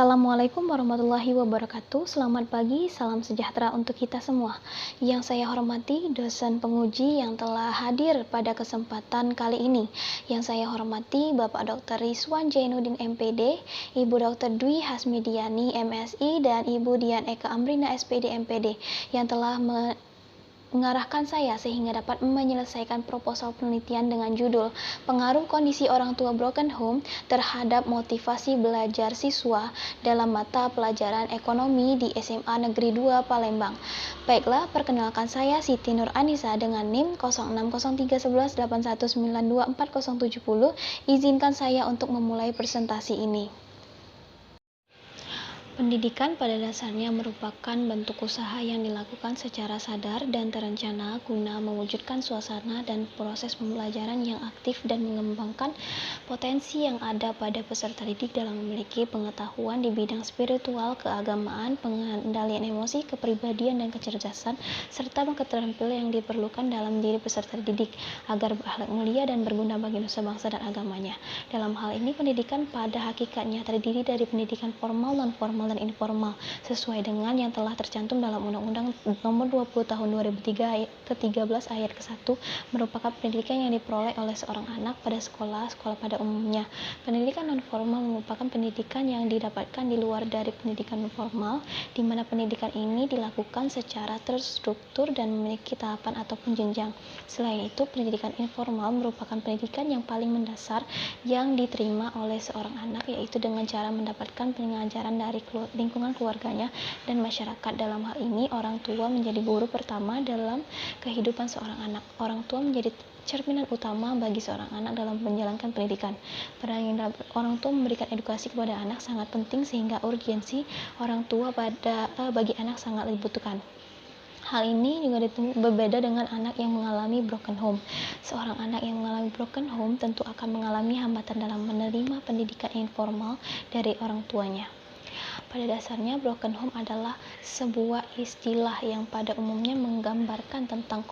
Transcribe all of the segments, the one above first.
Assalamualaikum warahmatullahi wabarakatuh. Selamat pagi, salam sejahtera untuk kita semua. Yang saya hormati dosen penguji yang telah hadir pada kesempatan kali ini. Yang saya hormati Bapak Dr. Rizwan Jainuddin MPD, Ibu Dr. Dwi Hasmidiani MSI, dan Ibu Dian Eka Amrina SPD MPD yang telah mengarahkan saya sehingga dapat menyelesaikan proposal penelitian dengan judul Pengaruh Kondisi Orang Tua Broken Home terhadap Motivasi Belajar Siswa dalam Mata Pelajaran Ekonomi di SMA Negeri 2 Palembang. Baiklah, perkenalkan saya Siti Nur Anissa dengan NIM 06031181924070. Izinkan saya untuk memulai presentasi ini. Pendidikan pada dasarnya merupakan bentuk usaha yang dilakukan secara sadar dan terencana guna mewujudkan suasana dan proses pembelajaran yang aktif dan mengembangkan potensi yang ada pada peserta didik dalam memiliki pengetahuan di bidang spiritual, keagamaan, pengendalian emosi, kepribadian, dan kecerdasan, serta keterampilan yang diperlukan dalam diri peserta didik agar berakhlak mulia dan berguna bagi nusa bangsa dan agamanya. Dalam hal ini, pendidikan pada hakikatnya terdiri dari pendidikan formal, non-formal, dan informal sesuai dengan yang telah tercantum dalam Undang-Undang Nomor 20 Tahun 2003 ke-13 ayat ke-1 merupakan pendidikan yang diperoleh oleh seorang anak pada sekolah pada umumnya. Pendidikan non-formal merupakan pendidikan yang didapatkan di luar dari pendidikan formal, di mana pendidikan ini dilakukan secara terstruktur dan memiliki tahapan ataupun jenjang. Selain itu, pendidikan informal merupakan pendidikan yang paling mendasar yang diterima oleh seorang anak, yaitu dengan cara mendapatkan pengajaran dari lingkungan keluarganya dan masyarakat. Dalam hal ini, orang tua menjadi guru pertama dalam kehidupan seorang anak. Orang tua menjadi cerminan utama bagi seorang anak dalam menjalankan pendidikan. Peran orang tua memberikan edukasi kepada anak sangat penting sehingga urgensi orang tua bagi anak sangat dibutuhkan. Hal ini juga berbeda dengan anak yang mengalami broken home. Seorang anak yang mengalami broken home tentu akan mengalami hambatan dalam menerima pendidikan informal dari orang tuanya. Pada dasarnya, broken home adalah sebuah istilah yang pada umumnya menggambarkan tentang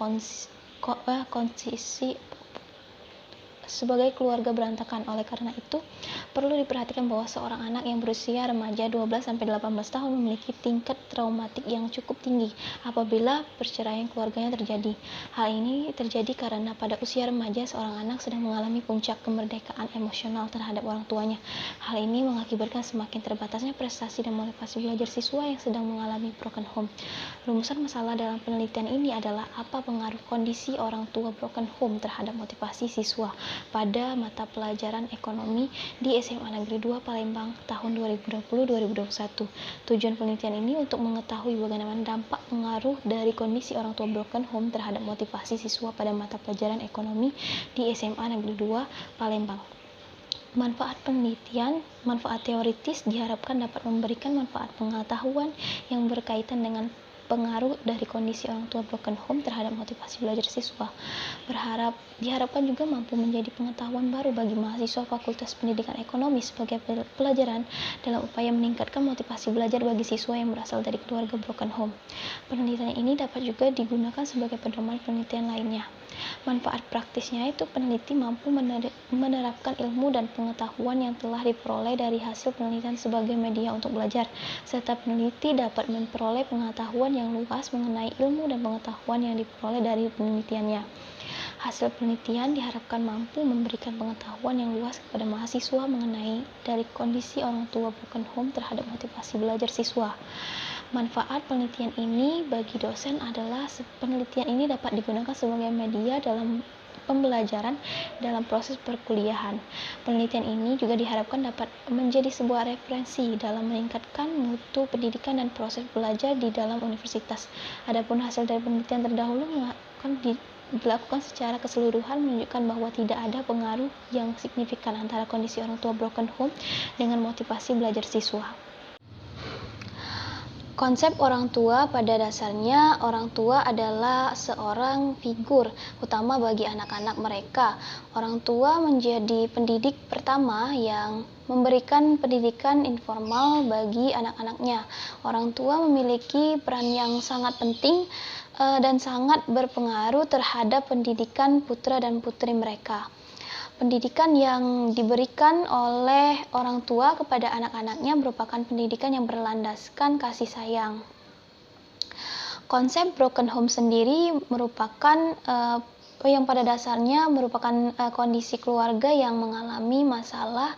kondisi sebagai keluarga berantakan. Oleh karena itu, perlu diperhatikan bahwa seorang anak yang berusia remaja 12-18 tahun memiliki tingkat traumatik yang cukup tinggi apabila perceraian keluarganya terjadi. Hal ini terjadi karena pada usia remaja seorang anak sedang mengalami puncak kemerdekaan emosional terhadap orang tuanya. Hal ini mengakibatkan semakin terbatasnya prestasi dan motivasi belajar siswa yang sedang mengalami broken home. Rumusan masalah dalam penelitian ini adalah apa pengaruh kondisi orang tua broken home terhadap motivasi siswa pada mata pelajaran ekonomi di SMA Negeri 2 Palembang tahun 2020-2021. Tujuan penelitian ini untuk mengetahui bagaimana dampak pengaruh dari kondisi orang tua broken home terhadap motivasi siswa pada mata pelajaran ekonomi di SMA Negeri 2 Palembang. Manfaat penelitian, manfaat teoritis diharapkan dapat memberikan manfaat pengetahuan yang berkaitan dengan pengaruh dari kondisi orang tua broken home terhadap motivasi belajar siswa. Diharapkan juga mampu menjadi pengetahuan baru bagi mahasiswa Fakultas Pendidikan Ekonomi sebagai pelajaran dalam upaya meningkatkan motivasi belajar bagi siswa yang berasal dari keluarga broken home. Penelitian ini dapat juga digunakan sebagai pedoman penelitian lainnya. Manfaat praktisnya itu peneliti mampu menerapkan ilmu dan pengetahuan yang telah diperoleh dari hasil penelitian sebagai media untuk belajar, serta peneliti dapat memperoleh pengetahuan yang luas mengenai ilmu dan pengetahuan yang diperoleh dari penelitiannya. Hasil penelitian diharapkan mampu memberikan pengetahuan yang luas kepada mahasiswa mengenai dari kondisi orang tua broken home terhadap motivasi belajar siswa. Manfaat penelitian ini bagi dosen adalah penelitian ini dapat digunakan sebagai media dalam pembelajaran dalam proses perkuliahan. Penelitian ini juga diharapkan dapat menjadi sebuah referensi dalam meningkatkan mutu pendidikan dan proses belajar di dalam universitas. Adapun hasil dari penelitian terdahulu akan dilakukan secara keseluruhan menunjukkan bahwa tidak ada pengaruh yang signifikan antara kondisi orang tua broken home dengan motivasi belajar siswa. Konsep orang tua pada dasarnya, orang tua adalah seorang figur utama bagi anak-anak mereka. Orang tua menjadi pendidik pertama yang memberikan pendidikan informal bagi anak-anaknya. Orang tua memiliki peran yang sangat penting dan sangat berpengaruh terhadap pendidikan putra dan putri mereka. Pendidikan yang diberikan oleh orang tua kepada anak-anaknya merupakan pendidikan yang berlandaskan kasih sayang. Konsep broken home sendiri merupakan yang pada dasarnya merupakan kondisi keluarga yang mengalami masalah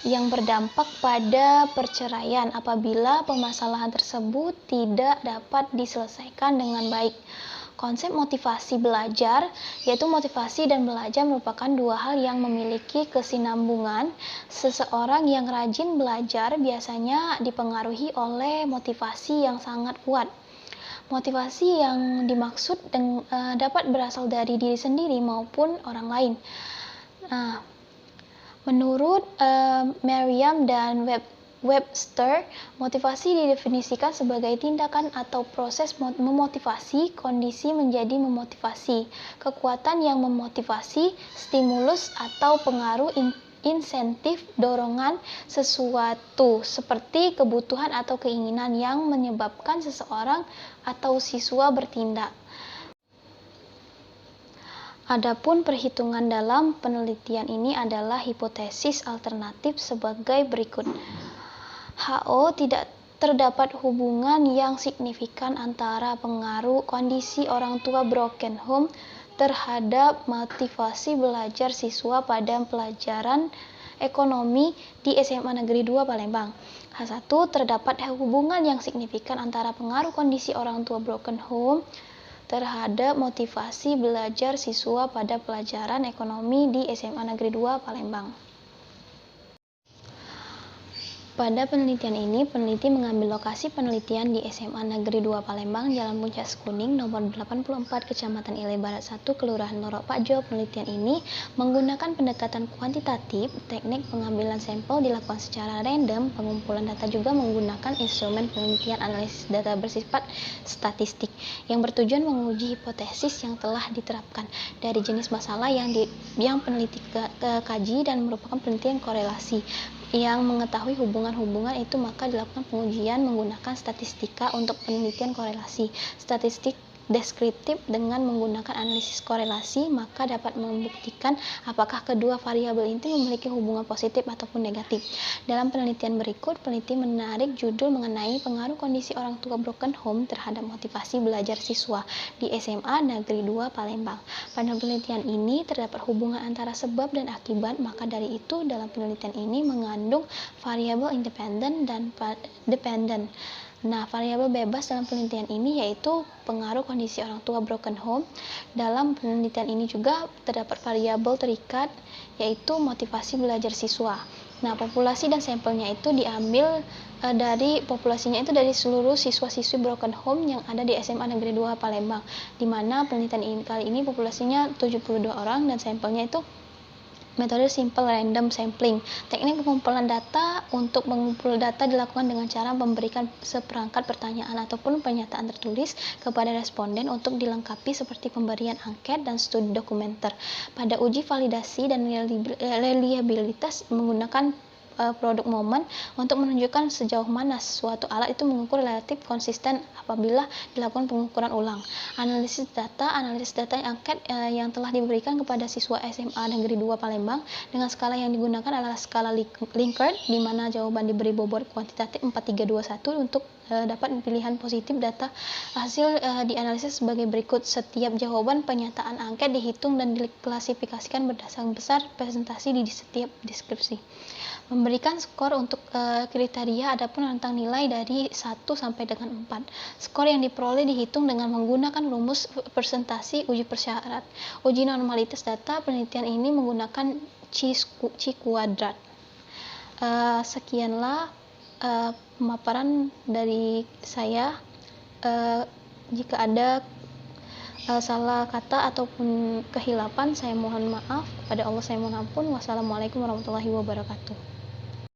yang berdampak pada perceraian apabila permasalahan tersebut tidak dapat diselesaikan dengan baik. Konsep motivasi belajar, yaitu motivasi dan belajar merupakan dua hal yang memiliki kesinambungan. Seseorang yang rajin belajar biasanya dipengaruhi oleh motivasi yang sangat kuat. Motivasi yang dimaksud dapat berasal dari diri sendiri maupun orang lain. Menurut Merriam dan Webster, motivasi didefinisikan sebagai tindakan atau proses memotivasi, kondisi menjadi memotivasi, kekuatan yang memotivasi, stimulus atau pengaruh insentif, dorongan sesuatu, seperti kebutuhan atau keinginan yang menyebabkan seseorang atau siswa bertindak. Adapun perhitungan dalam penelitian ini adalah hipotesis alternatif sebagai berikut. HO tidak terdapat hubungan yang signifikan antara pengaruh kondisi orang tua broken home terhadap motivasi belajar siswa pada pelajaran ekonomi di SMA Negeri 2 Palembang. H1, terdapat hubungan yang signifikan antara pengaruh kondisi orang tua broken home terhadap motivasi belajar siswa pada pelajaran ekonomi di SMA Negeri 2 Palembang. Pada penelitian ini, peneliti mengambil lokasi penelitian di SMA Negeri 2 Palembang, Jalan Puncak Kuning, nomor 84, Kecamatan Ile Barat 1, Kelurahan Lorok Pajo. Penelitian ini menggunakan pendekatan kuantitatif, teknik pengambilan sampel dilakukan secara random, pengumpulan data juga menggunakan instrumen penelitian analisis data bersifat statistik, yang bertujuan menguji hipotesis yang telah diterapkan dari jenis masalah yang peneliti kaji dan merupakan penelitian korelasi. Yang mengetahui hubungan-hubungan itu maka dilakukan pengujian menggunakan statistika untuk penelitian korelasi. Statistik deskriptif dengan menggunakan analisis korelasi maka dapat membuktikan apakah kedua variabel itu memiliki hubungan positif ataupun negatif. Dalam penelitian berikut, peneliti menarik judul mengenai pengaruh kondisi orang tua broken home terhadap motivasi belajar siswa di SMA Negeri 2 Palembang. Pada penelitian ini terdapat hubungan antara sebab dan akibat, maka dari itu dalam penelitian ini mengandung variabel independen dan dependen. Nah, variabel bebas dalam penelitian ini yaitu pengaruh kondisi orang tua broken home. Dalam penelitian ini juga terdapat variabel terikat yaitu motivasi belajar siswa. Nah, populasi dan sampelnya itu diambil dari seluruh siswa-siswi broken home yang ada di SMA Negeri 2 Palembang, di mana penelitian kali ini populasinya 72 orang dan sampelnya itu metode simple random sampling. Teknik pengumpulan data. Untuk mengumpul data dilakukan dengan cara memberikan seperangkat pertanyaan ataupun pernyataan tertulis kepada responden untuk dilengkapi seperti pemberian angket dan studi dokumenter. Pada uji validasi dan reliabilitas menggunakan produk momen untuk menunjukkan sejauh mana suatu alat itu mengukur relatif konsisten apabila dilakukan pengukuran ulang. Analisis data angket yang telah diberikan kepada siswa SMA Negeri 2 Palembang dengan skala yang digunakan adalah skala Likert, di mana jawaban diberi bobot kuantitatif 4321 untuk dapat pilihan positif. Data hasil dianalisis sebagai berikut. Setiap jawaban pernyataan angket dihitung dan diklasifikasikan berdasarkan besar presentasi di setiap deskripsi. Memberikan skor untuk kriteria, adapun rentang nilai dari 1 sampai dengan 4. Skor yang diperoleh dihitung dengan menggunakan rumus presentasi uji persyarat. Uji normalitas data penelitian ini menggunakan C kuadrat. Sekianlah pemaparan dari saya. Jika ada salah kata ataupun kehilapan, saya mohon maaf. Kepada Allah saya mohon ampun. Wassalamualaikum warahmatullahi wabarakatuh.